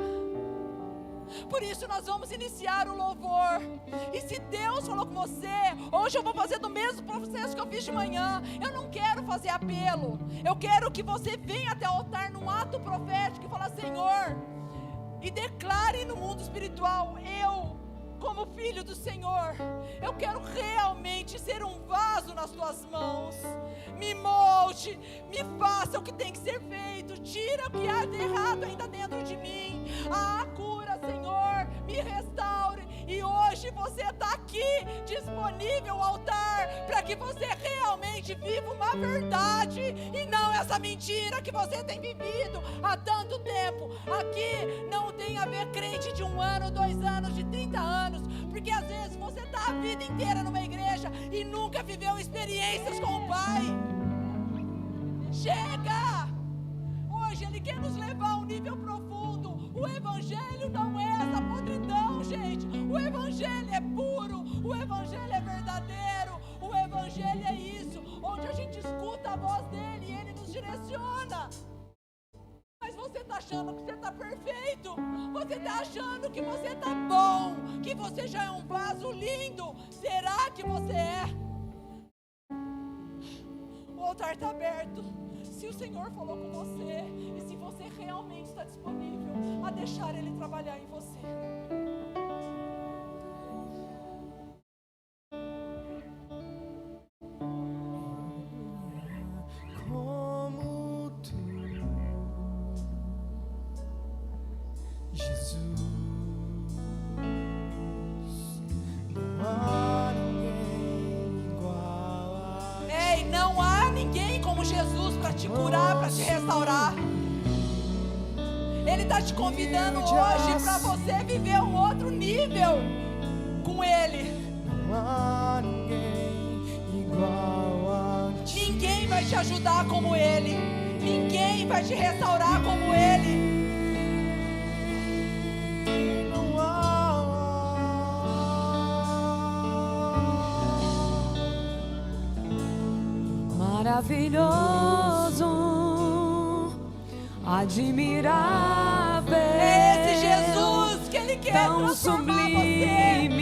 Por isso nós vamos iniciar o louvor, e se Deus falou com você, hoje eu vou fazer do mesmo processo que eu fiz de manhã. Eu não quero fazer apelo, eu quero que você venha até o altar num ato profético e fala, Senhor, e declare no mundo espiritual, eu, como filho do Senhor, eu quero realmente ser um vaso nas tuas mãos. Me molde, me faça o que tem que ser feito, tira o que há de errado ainda dentro de mim. Ah, cura, Senhor, me restaure. E hoje você está aqui, disponível ao altar, para que você realmente viva uma verdade, e não essa mentira que você tem vivido há tanto tempo. Aqui não tem a ver crente de 1 ano, 2 anos, de 30 anos, porque às vezes você está a vida inteira numa igreja e nunca viveu experiências com o Pai. Chega! Hoje Ele quer nos levar a um nível profundo. O Evangelho não é essa podridão, gente. O Evangelho é puro, o Evangelho é verdadeiro, o Evangelho é isso, onde a gente escuta a voz dEle e Ele nos direciona. Mas você está achando que você está perfeito, você está achando que você está bom, que você já é um vaso lindo. Será que você é? O altar está aberto. Se o Senhor falou com você, e se você realmente está disponível a deixar Ele trabalhar em você. Ei, não há ninguém como Jesus para te curar, para te restaurar. Ele está te convidando hoje para você viver um outro nível com Ele. Ninguém vai te ajudar como Ele. Ninguém vai te restaurar como Ele.
Maravilhoso, admirável,
É esse Jesus que Ele quer transformar você.